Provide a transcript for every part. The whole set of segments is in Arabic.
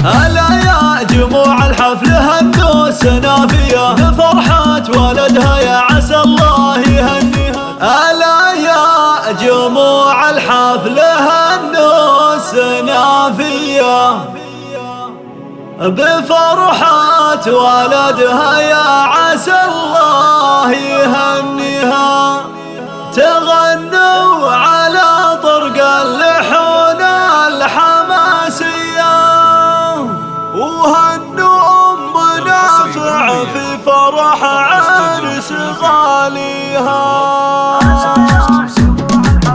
هلا يا جموع الحفل هنوا سنافية بفرحة ولدها يا عسى الله يهنيها. هلا يا جموع الحفل هنوا سنافية بفرحة ولدها يا عسى الله يهنيها. تغنوا على طرق اللحون الحماسية وهنوا أم نافع في فرح عرس غاليها.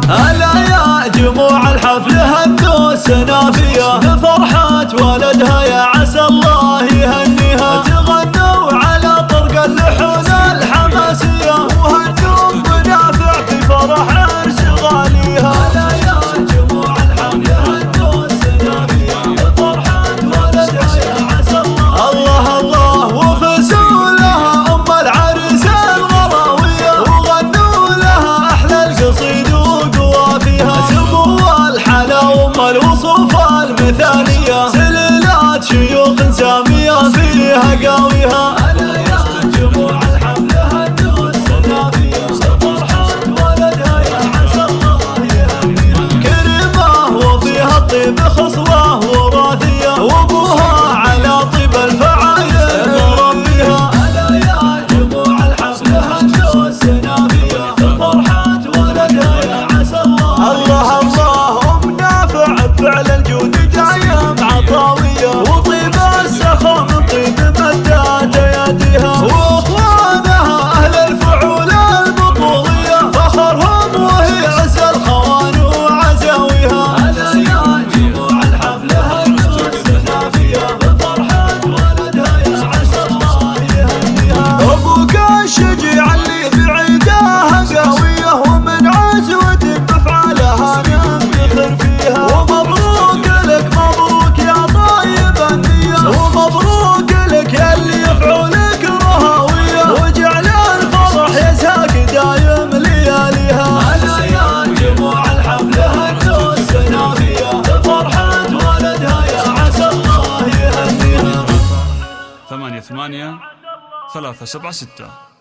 هلا يا جموع الحفل هنوا سنافية بفرحة ولدها يا عسى الله يهنيها. تغنوا على طرق اللحون الحماسية وهنوا أم نافع في فرح عرس غاليها. هلا يا جموع الحفل هنوا سنافية بفرحة ولدها يا عسى الله الله وفسولها أم العرس الغراوية وغنوا لها أحلى القصيد وقوافيها. سمو الحلا وأم الوصوف المثالية سلالات شيوخ سامية فيها قاويها. هلا يا جموع الحفل هنوا سنافية بفرحة ولدها يا عسى الله يهنيها. كريمة وفيها الطيب خصوة وراثية وابوها على طيب الفعايل مربيها. هلا يا جموع الحفل هنوا سنافية بفرحة ولدها يا عسى الله الله الله. أم نافع بفعل الجود دايم عطاوية وطيب السخاء من طيب مدات يديها. واخوانها اهل الفعول البطولية فخرهم وهي عز الخوان وعزاويها. هلا يا جموع الحفل هنوا سنافية بفرحة ولدها يا عسى الله يهنيها. ابوك الشجيع اللي بعيدها قوية ومن عزوة بفعالها نفتخر فيها. ومبروك لك مبروك يا طيب النية ومبروك لك يا اللي يفعلك رهاوية وجعل الفرح يزهاك دايم لياليها. هلا يا جموع الحفل هنوا سنافية بفرحة ولدها يا عسى الله يهنيها. 88 376